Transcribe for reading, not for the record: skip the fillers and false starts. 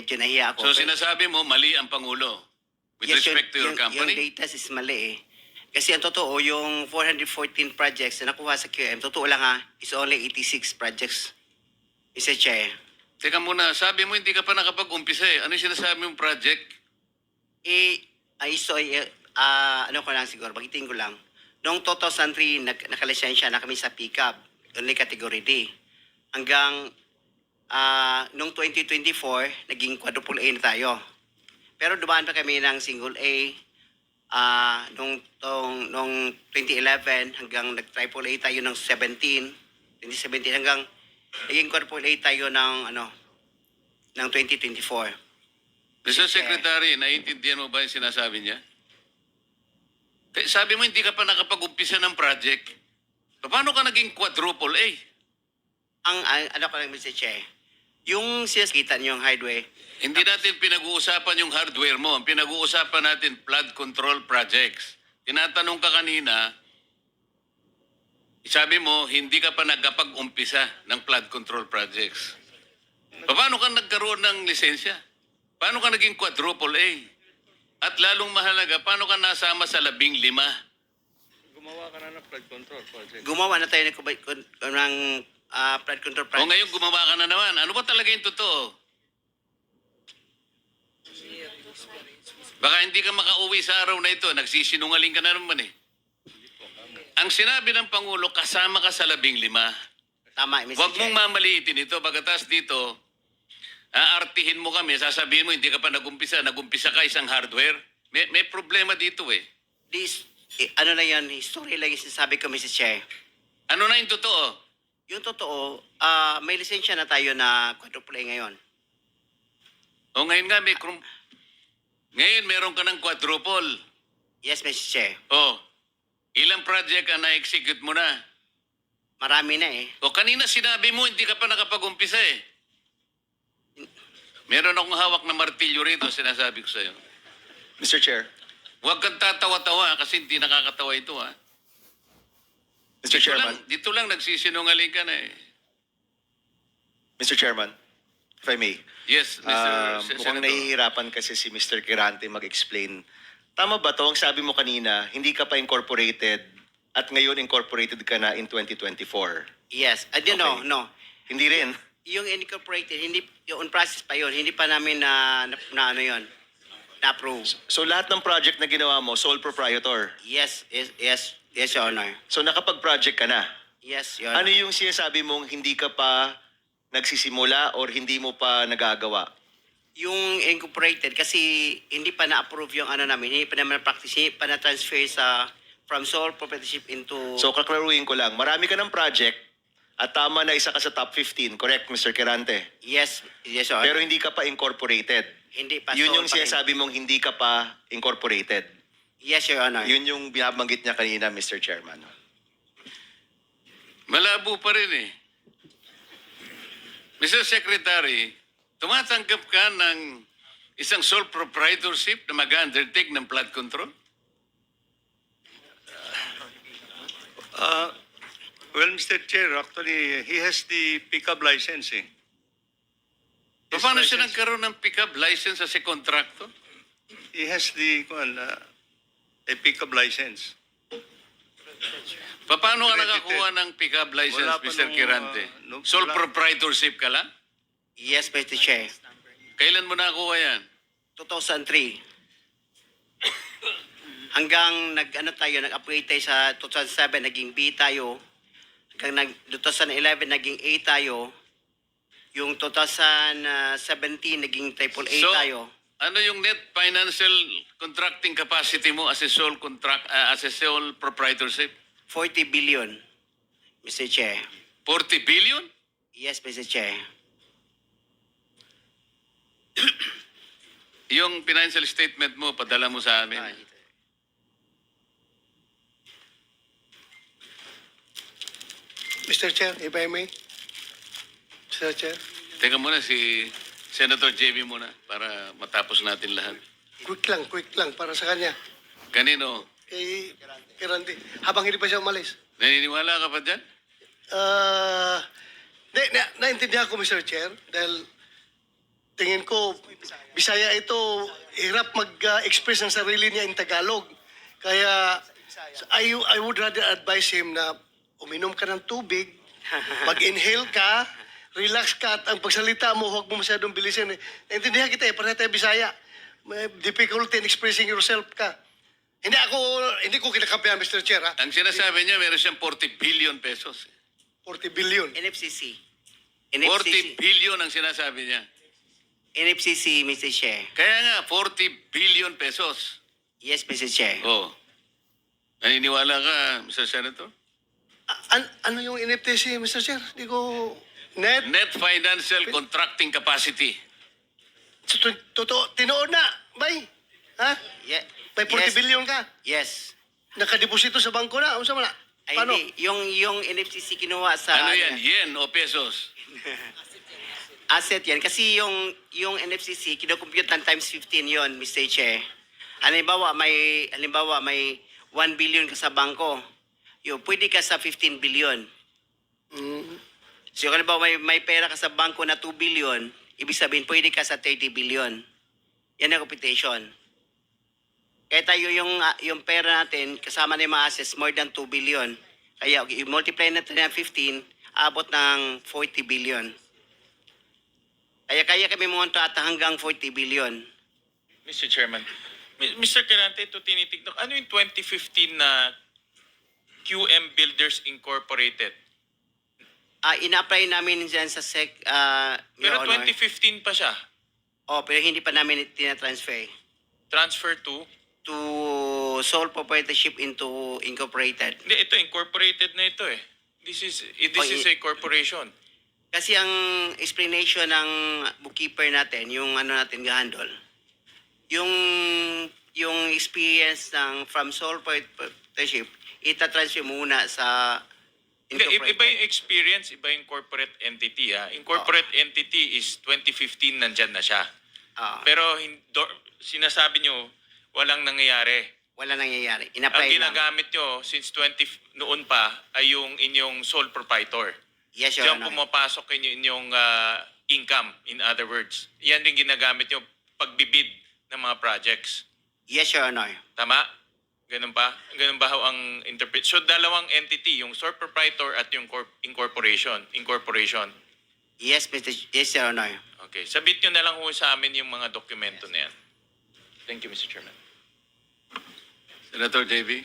medyo nahiya ako. So sinasabi mo, mali ang Pangulo with Yes, respect to your yung company? data is mali eh. Kasi ang totoo, yung 414 projects na nakuha sa QM, totoo lang ha, is only 86 projects. Mr. Chair. Teka muna, sabi mo hindi ka pa nakapag-umpisa eh. Ano yung sinasabi mong project? Ano ko lang siguro, bagitin ko lang. Noong 2003, nakalisensya na kami sa pickup, only category D. Hanggang noong 2024, naging quadruple A na tayo. Pero dumaan pa kami ng single A noong 2011 hanggang nag-triple A tayo ng 2017 hanggang naging quadruple A tayo ng 2024. Mr. Secretary, naiintindihan mo ba yung sinasabi niya? Sabi mo hindi ka pa nakapag-umpisa ng project. Paano ka naging quadruple A? Ano ko lang, Mr. Che, yung kita niyo yung hardware, Hindi natin pinag-uusapan yung hardware mo. Ang pinag-uusapan natin, flood control projects. Tinatanong ka kanina, sabi mo, hindi ka pa nagkapag-umpisa ng flood control projects. Paano ka nagkaroon ng lisensya? Paano ka naging quadruple A? At lalong mahalaga, paano ka nasama sa 15? Gumawa ka na ng flood control project. gumawa na tayo ng flood control O project. ngayon gumawa ka na naman. Ano ba talaga yung totoo? Baka hindi ka makauwi sa araw na ito. Nagsisinungaling ka na naman eh. Ang sinabi ng Pangulo, kasama ka sa 15. Tama, Mr. Huwag Che. mong mamaliitin ito. Pagkatas dito, aartihin mo kami, sasabihin mo, hindi ka pa nagumpisa ka isang hardware. May problema dito eh. Ano na yan, history lang yung sinasabi ko, Mr. Che. Ano na yung totoo? Yung totoo, may lisensya na tayo na quadruple A ngayon. O ngayon nga, ngayon meron ka ng quadruple. Yes, Mr. Che. O, ilang project ang na-execute mo na? Marami na eh. O kanina sinabi mo, hindi ka pa nakapag-umpisa eh. Meron akong hawak na martilyo rito, sinasabi ko sa'yo. Mr. Chair. Huwag kang tatawa-tawa kasi hindi nakakatawa ito ha. Mr. Chairman. Dito lang nagsisinungaling ka na eh. Mr. Chairman, if I may. Yes, Mr. Mukhang Senator. nahihirapan kasi si Mr. Quirante mag-explain. Tama ba to? Ang sabi mo kanina, hindi ka pa incorporated at ngayon incorporated ka na in 2024. Yes. I don't know, Okay. no. Hindi rin. Yung incorporated, hindi, yung on process pa yun, hindi pa namin na-approve. So lahat ng project na ginawa mo, sole proprietor. Yes, Your Honor. So nakapag-project ka na. Yes, Your Honor. Ano yung sinasabi mong hindi ka pa nagsisimula or hindi mo pa nagagawa? Yung incorporated, kasi hindi pa na-approve yung namin, hindi pa naman na-practice, hindi pa na-transfer from sole proprietorship into... So kaklaruhin ko lang, marami ka ng project at tama na isa ka sa top 15, correct, Mr. Quirante? Yes, Your Honor. Pero hindi ka pa incorporated. hindi pa. Yun sole yung pa rin. sinasabi mong hindi ka pa incorporated. Yes, Your Honor. Yun yung binabanggit niya kanina, Mr. Chairman. Malabo pa rin eh. Mr. Secretary, tumatanggap ka ng isang sole proprietorship na mag-undertake ng flood control? Well, Mr. Chair, actually, he has the pickup license. His Paano siya license- nagkaroon ng pick-up license as a contractor? He has a pickup license. Paano ka Credited. nakakuha ng pick-up license, Wala pa Mr. nung, Quirante? Sole wala. proprietorship ka lang? Yes, Mr. Chair. Kailan mo nakakuha yan? 2003. Hanggang nag-upgrade tayo sa 2007, naging B tayo. Hanggang 2011, naging A tayo. Yung 2017, naging triple A So, tayo. ano yung net financial contracting capacity mo as a sole proprietorship? 40 billion, Mr. Chair. 40 billion? Yes, Mr. Chair. Yung financial statement mo, padala mo sa amin. Mr. Chair, if I may. Mr. Chair, Teka muna, si Senator JB muna para matapos natin lahat. quick lang para sa kanya. Kanino? Kay Randy. Habang hindi pa siya umalis. Naniniwala ka pa dyan? Naintindihan ko, Mr. Chair, dahil tingin ko, Bisaya ito, hirap mag-express ng sarili niya in Tagalog. Kaya, I would rather advise him na uminom ka ng tubig, mag-inhale ka, relax ka, at ang pagsalita mo, huwag mo masyadong bilisin. Naintindihan kita eh, pareha tayo Bisaya. May difficulty in expressing yourself ka. Hindi ko kinakampihan, Mr. Chair, ha? Ang sinasabi niya, meron siyang 40 billion pesos. 40 billion. NFCC. 40 billion ang sinasabi niya. NFCC, Mr. Chair. Kaya nga, 40 billion pesos. Yes, Mr. Chair. Oh. Naniniwala ka, Mr. Senator? Ano yung NFTC, Mr. Chair? Hindi ko... Net? Net financial contracting capacity. Totoo, tinoon na, bay. Ha? Yeah. May 40 billion ka. Yes. Nakadeposito sa bangko na. Ano sa mga? Ay, Paano? hindi. Yung NFCC kinuha sa... Ano yan? Yen o pesos? Asset yan. Kasi yung NFCC, kinocompute ng times 15 yon, Mr. Chair. Halimbawa, may 1 billion ka sa bangko. Pwede ka sa 15 billion. So, halimbawa, may pera ka sa bangko na 2 billion, ibig sabihin, pwede ka sa 30 billion. Yan ang computation. Kaya tayo yung pera natin, kasama na yung mga assets, more than 2 billion. Kaya, i-multiply natin ng 15, abot ng 40 billion. Kaya kami pumunta at hanggang 40 billion. Mr. Chairman, Mr. Kirante, ito tinitignan. Ano yung 2015 na QM Builders Incorporated? Ina-apply namin dyan sa SEC, Your Pero Honor. 2015 pa siya. Pero hindi pa namin tina-transfer Transfer to? to sole proprietorship into incorporated. Hindi, ito incorporated na ito eh. This is a corporation. Kasi ang explanation ng bookkeeper natin, yung ano natin ga-handle, yung experience from sole proprietorship, itatransfer muna sa Hindi, incorporated. iba yung experience, iba yung corporate entity. Incorporate entity is 2015 nandyan na siya. Pero sinasabi nyo, walang nangyayari. Wala nangyayari. Ang In-apply lang. ginagamit nyo since noon pa ay yung inyong sole proprietor. Yes, Your Diyan Honor. pumapasok inyong income, in other words. Yan din ginagamit nyo pagbibid ng mga projects. Yes, Your Honor. Tama? Ganun ba? Ganun ba ho ang interpret? So, dalawang entity, yung sole proprietor at yung incorporation. Yes, yes, Your Honor. Okay. Sabit nyo na lang ho sa amin yung mga dokumento na yan. Thank you, Mr. Chairman. Senator JB?